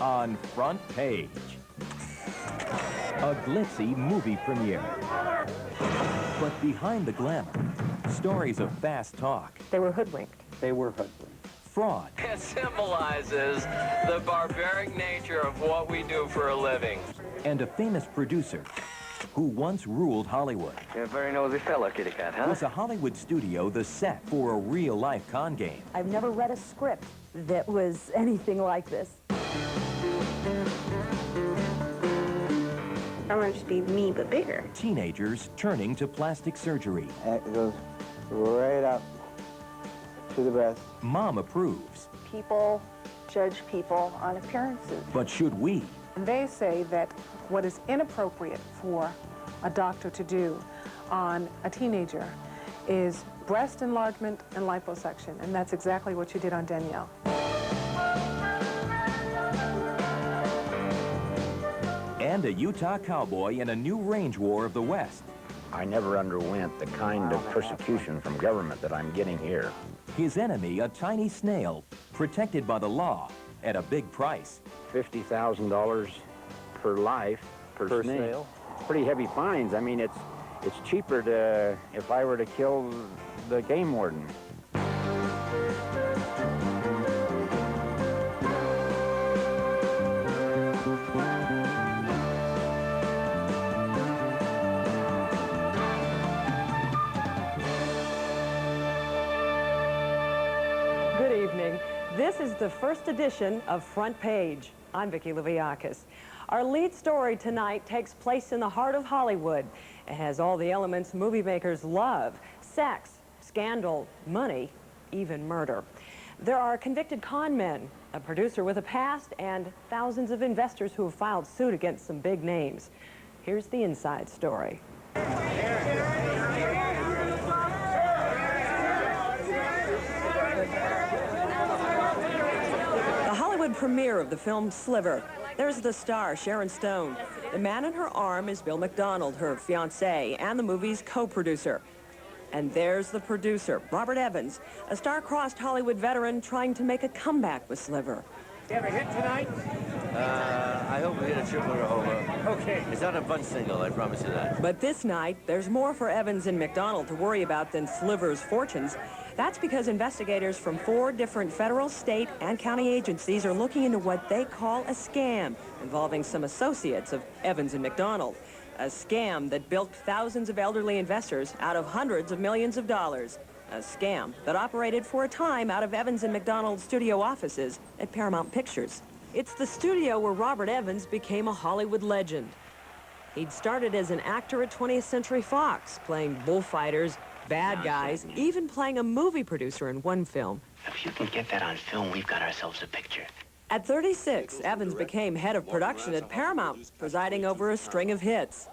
on Front Page. A glitzy movie premiere. But behind the glamour, stories of fast talk. They were hoodwinked. They were hoodwinked. Fraud. It symbolizes the barbaric nature of what we do for a living. And a famous producer who once ruled Hollywood. You're a very nosy fellow, kitty cat, huh? Was a Hollywood studio the set for a real-life con game? I've never read a script that was anything like this. I want it to be me, but bigger. Teenagers turning to plastic surgery. And it goes right up to the breast. Mom approves. People judge people on appearances. But should we? They say that what is inappropriate for a doctor to do on a teenager is breast enlargement and liposuction, and that's exactly what you did on Danielle. And a Utah cowboy in a new range war of the West. I never underwent the kind of persecution from government that I'm getting here. His enemy, a tiny snail, protected by the law at a big price. $50,000 per life per snail. Pretty heavy fines. I mean, it's cheaper to if I were to kill the game warden. Good evening. This is the first edition of Front Page. I'm Vicki Liviakis. Our lead story tonight takes place in the heart of Hollywood. It has all the elements movie makers love: sex, scandal, money, even murder. There are convicted con men, a producer with a past, and thousands of investors who have filed suit against some big names. Here's the inside story. The Hollywood premiere of the film Sliver. There's the star, Sharon Stone. The man in her arm is Bill McDonald, her fiancé, and the movie's co-producer. And there's the producer, Robert Evans, a star-crossed Hollywood veteran trying to make a comeback with Sliver. You have a hit tonight? I hope we hit a triple or over. Okay. It's not a bunch single, I promise you that. But this night, there's more for Evans and McDonald to worry about than Sliver's fortunes. That's because investigators from 4 different federal, state, and county agencies are looking into what they call a scam involving some associates of Evans and McDonald. A scam that bilked thousands of elderly investors out of hundreds of millions of dollars. A scam that operated for a time out of Evans and McDonald's studio offices at Paramount Pictures. It's the studio where Robert Evans became a Hollywood legend. He'd started as an actor at 20th Century Fox, playing bullfighters, bad guys, even playing a movie producer in one film. If you can get that on film, we've got ourselves a picture. At 36, Evans became head of production at Paramount, presiding over a string of hits.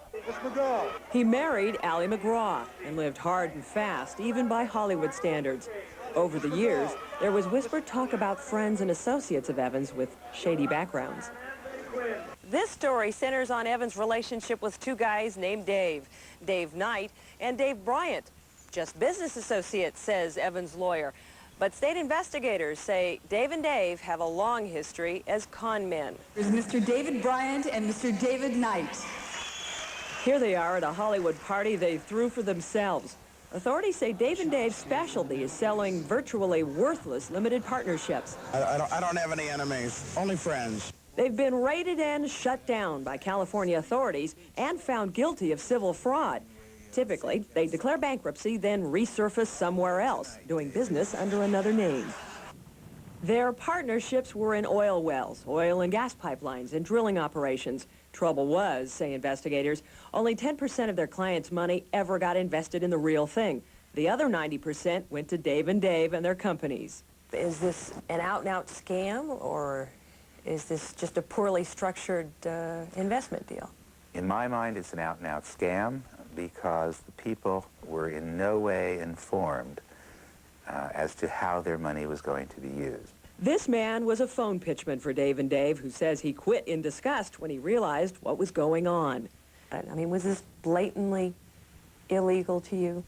He married Ally McGraw and lived hard and fast, even by Hollywood standards. Over the years, there was whispered talk about friends and associates of Evans with shady backgrounds. This story centers on Evans' relationship with 2 guys named Dave Knight and Dave Bryant. Just business associates, says Evans' lawyer. But state investigators say Dave and Dave have a long history as con men. There's Mr. David Bryant and Mr. David Knight. Here they are at a Hollywood party they threw for themselves. Authorities say Dave and Dave's specialty is selling virtually worthless limited partnerships. I don't have any enemies, only friends. They've been raided and shut down by California authorities and found guilty of civil fraud. Typically, they declare bankruptcy, then resurface somewhere else, doing business under another name. Their partnerships were in oil wells, oil and gas pipelines, and drilling operations. Trouble was, say investigators, only 10% of their clients' money ever got invested in the real thing. The other 90% went to Dave and Dave and their companies. Is this an out-and-out scam, or is this just a poorly structured investment deal? In my mind, it's an out-and-out scam because the people were in no way informed as to how their money was going to be used. This man was a phone pitchman for Dave and Dave, who says he quit in disgust when he realized what was going on. I mean, was this blatantly illegal to you?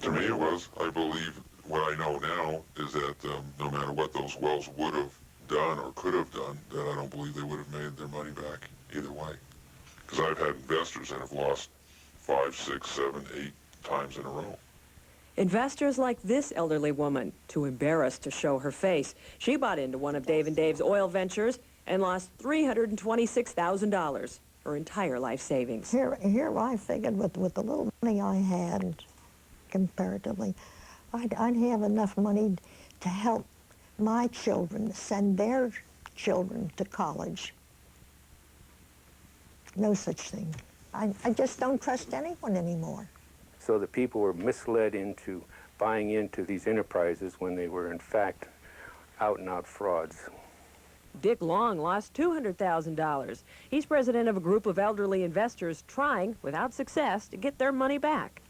To me it was. I believe what I know now is that no matter what those wells would have done or could have done that I don't believe they would have made their money back either way. Because I've had investors that have lost 5, 6, 7, 8 times in a row. Investors like this elderly woman, too embarrassed to show her face. She bought into one of Dave and Dave's oil ventures and lost $326,000, her entire life savings. Here I figured with the little money I had, comparatively, I'd have enough money to help my children send their children to college. No such thing. I just don't trust anyone anymore. So the people were misled into buying into these enterprises when they were in fact out-and-out frauds. Dick Long lost $200,000. He's president of a group of elderly investors trying, without success, to get their money back.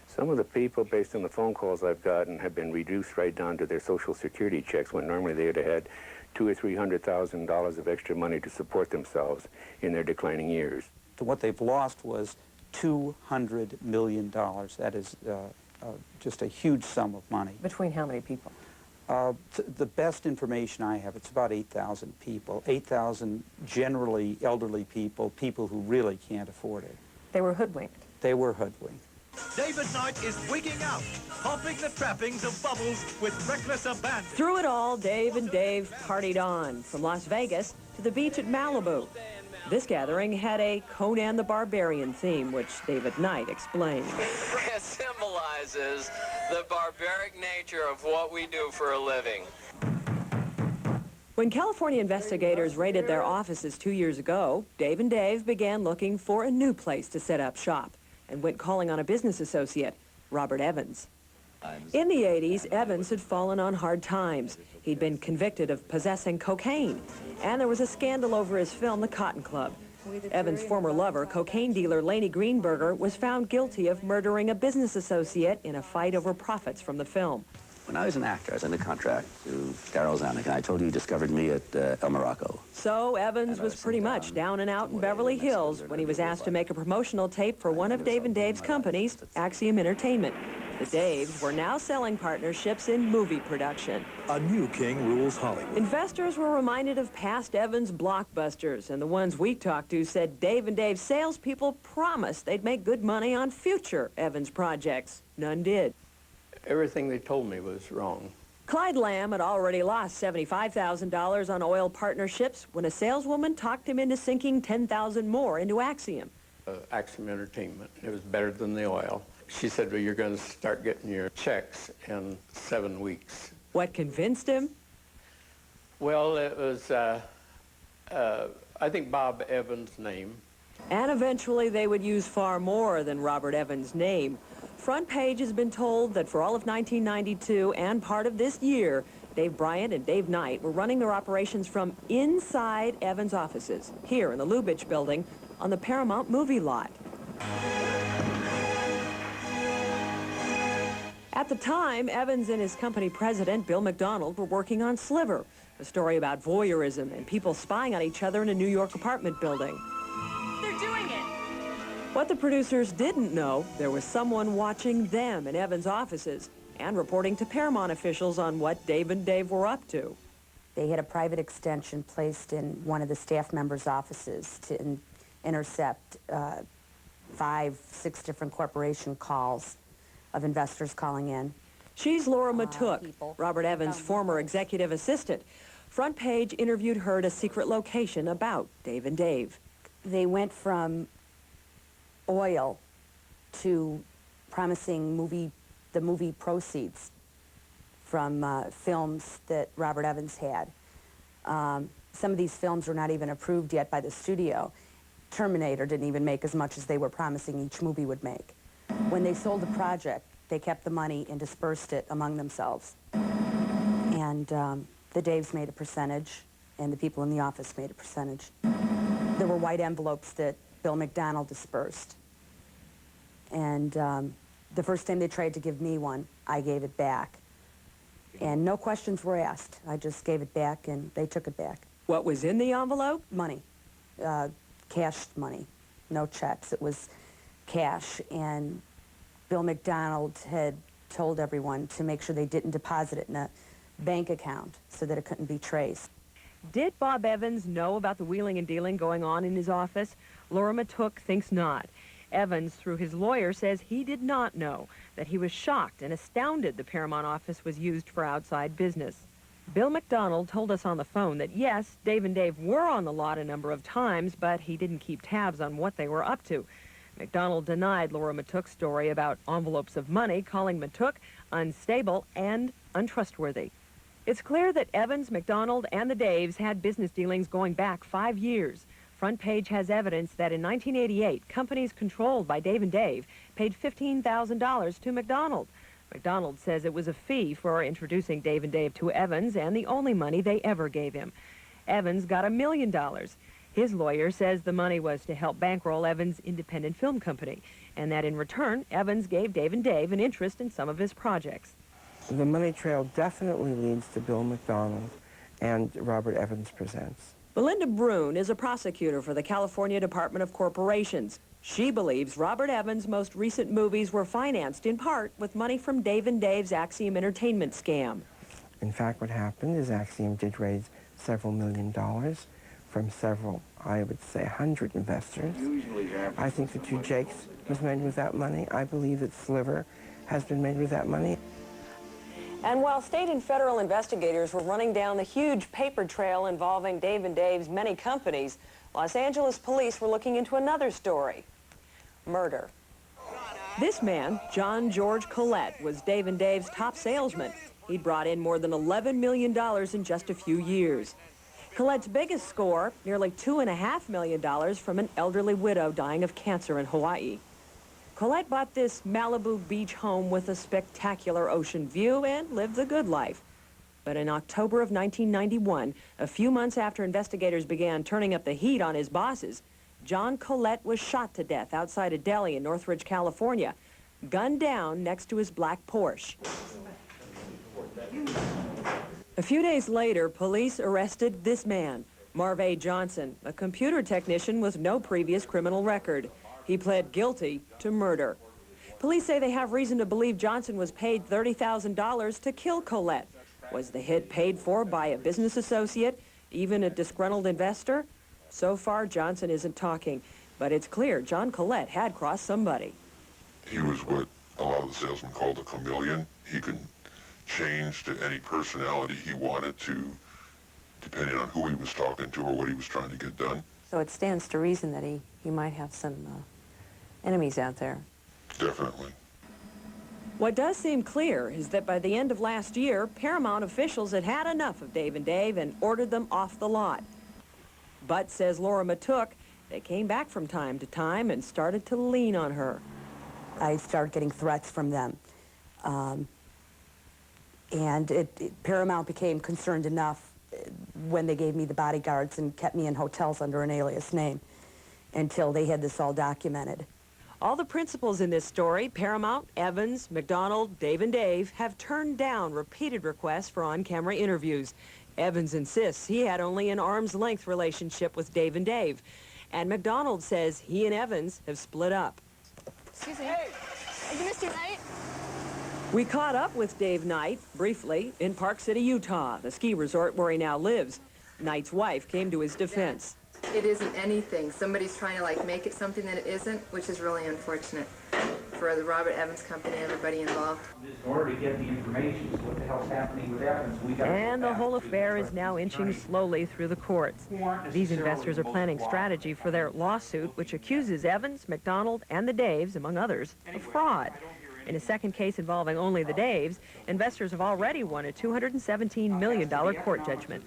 Some of the people, based on the phone calls I've gotten, have been reduced right down to their Social Security checks when normally they would have had $200,000 or $300,000 of extra money to support themselves in their declining years. What they've lost was $200 million. That is just a huge sum of money. Between how many people? The best information I have, it's about 8,000 people. 8,000 generally elderly people, people who really can't afford it. They were hoodwinked. They were hoodwinked. David Knight is wigging out, popping the trappings of bubbles with reckless abandon. Through it all, Dave and Dave partied on, from Las Vegas to the beach at Malibu. This gathering had a Conan the Barbarian theme, which David Knight explained. It symbolizes the barbaric nature of what we do for a living. When California investigators raided their offices 2 years ago, Dave and Dave began looking for a new place to set up shop and went calling on a business associate, Robert Evans. In the 80s, Evans had fallen on hard times. He'd been convicted of possessing cocaine, and there was a scandal over his film, The Cotton Club. Evans' former lover, cocaine dealer Laney Greenberger, was found guilty of murdering a business associate in a fight over profits from the film. When I was an actor, I was under contract to Daryl Zanuck, and I told you he discovered me at El Morocco. So Evans was pretty much down and out in Beverly Hills when he was asked to make a promotional tape for one of Dave and Dave's companies, Axiom Entertainment. The Daves were now selling partnerships in movie production. A new king rules Hollywood. Investors were reminded of past Evans blockbusters, and the ones we talked to said Dave and Dave's salespeople promised they'd make good money on future Evans projects. None did. Everything they told me was wrong. Clyde Lamb had already lost $75,000 on oil partnerships when a saleswoman talked him into sinking $10,000 more into Axiom. Axiom Entertainment. It was better than the oil. She said, well, you're going to start getting your checks in 7 weeks. What convinced him? Well, it was, I think, Bob Evans' name. And eventually they would use far more than Robert Evans' name. Front Page has been told that for all of 1992 and part of this year, Dave Bryant and Dave Knight were running their operations from inside Evans' offices, here in the Lubitsch building on the Paramount movie lot. At the time, Evans and his company president, Bill McDonald, were working on Sliver, a story about voyeurism and people spying on each other in a New York apartment building. They're doing it! What the producers didn't know, there was someone watching them in Evans' offices and reporting to Paramount officials on what Dave and Dave were up to. They had a private extension placed in one of the staff members' offices to intercept 5, 6 different corporation calls of investors calling in. She's Laura Matook, Robert Evans' former executive assistant. Front Page interviewed her at a secret location about Dave and Dave. They went from oil to promising the movie proceeds from films that Robert Evans had. Some of these films were not even approved yet by the studio. Terminator didn't even make as much as they were promising each movie would make. When they sold the project, they kept the money and dispersed it among themselves. And the Daves made a percentage, and the people in the office made a percentage. There were white envelopes that Bill McDonald dispersed. And the first time they tried to give me one, I gave it back. And no questions were asked. I just gave it back, and they took it back. What was in the envelope? Money. Cash money. No checks. It was cash. And Bill McDonald had told everyone to make sure they didn't deposit it in a bank account so that it couldn't be traced. Did Bob Evans know about the wheeling and dealing going on in his office? Laura Matook thinks not. Evans, through his lawyer, says he did not know, that he was shocked and astounded the Paramount office was used for outside business. Bill McDonald told us on the phone that, yes, Dave and Dave were on the lot a number of times, but he didn't keep tabs on what they were up to. McDonald denied Laura Matook's story about envelopes of money, calling Matook unstable and untrustworthy. It's clear that Evans, McDonald, and the Daves had business dealings going back 5 years. Front Page has evidence that in 1988, companies controlled by Dave and Dave paid $15,000 to McDonald. McDonald says it was a fee for introducing Dave and Dave to Evans and the only money they ever gave him. Evans got $1 million. His lawyer says the money was to help bankroll Evans' independent film company, and that in return, Evans gave Dave and Dave an interest in some of his projects. The money trail definitely leads to Bill McDonald and Robert Evans Presents. Belinda Brune is a prosecutor for the California Department of Corporations. She believes Robert Evans' most recent movies were financed in part with money from Dave and Dave's Axiom Entertainment scam. In fact, what happened is Axiom did raise several $1 million from several, I would say, 100 investors. I think that Two Jakes was made with that money. I believe that Sliver has been made with that money. And while state and federal investigators were running down the huge paper trail involving Dave and Dave's many companies, Los Angeles police were looking into another story: murder. This man, John George Collette, was Dave and Dave's top salesman. He'd brought in more than $11 million in just a few years. Collette's biggest score, nearly $2.5 million from an elderly widow dying of cancer in Hawaii. Collette bought this Malibu beach home with a spectacular ocean view and lived the good life. But in October of 1991, a few months after investigators began turning up the heat on his bosses, John Collette was shot to death outside a deli in Northridge, California, gunned down next to his black Porsche. A few days later, police arrested this man, Marvay Johnson, a computer technician with no previous criminal record. He pled guilty to murder. Police say they have reason to believe Johnson was paid $30,000 to kill Collette. Was the hit paid for by a business associate, even a disgruntled investor? So far, Johnson isn't talking, but it's clear John Collette had crossed somebody. He was what a lot of the salesmen called a chameleon. He could change to any personality he wanted to, depending on who he was talking to or what he was trying to get done. So it stands to reason that he might have some enemies out there. Definitely. What does seem clear is that by the end of last year, Paramount officials had had enough of Dave and Dave and ordered them off the lot. But, says Laura Matook, they came back from time to time and started to lean on her. I started getting threats from them. And Paramount became concerned enough when they gave me the bodyguards and kept me in hotels under an alias name until they had this all documented. All the principals in this story, Paramount, Evans, McDonald, Dave and Dave, have turned down repeated requests for on-camera interviews. Evans insists he had only an arm's-length relationship with Dave and Dave. And McDonald says he and Evans have split up. Excuse me. Hey. Are you Mr. Knight? We caught up with Dave Knight, briefly, in Park City, Utah, the ski resort where he now lives. Knight's wife came to his defense. It isn't anything. Somebody's trying to, like, make it something that it isn't, which is really unfortunate for the Robert Evans Company and everybody involved. In order to get the information, what the hell's happening with Evans, we got. And the whole affair is now inching slowly through the courts. These investors are planning strategy for their lawsuit, which accuses Evans, McDonald, and the Daves, among others, of fraud. In a second case involving only the Daves, investors have already won a $217 million court judgment.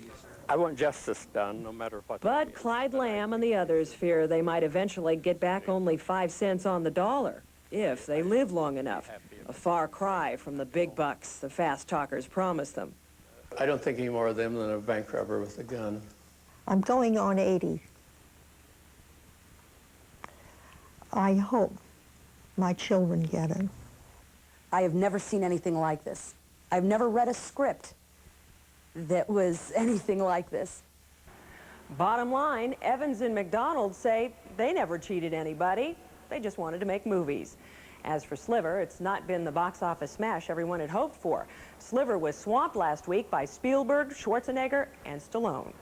I want justice done, no matter what. But Clyde Lamb and the others fear they might eventually get back only 5 cents on the dollar, if they live long enough. A far cry from the big bucks the fast talkers promised them. I don't think any more of them than a bank robber with a gun. I'm going on 80. I hope my children get it. I have never seen anything like this. I've never read a script that was anything like this. Bottom line, Evans and McDonald say they never cheated anybody. They just wanted to make movies. As for Sliver, it's not been the box office smash everyone had hoped for. Sliver was swamped last week by Spielberg, Schwarzenegger, and Stallone.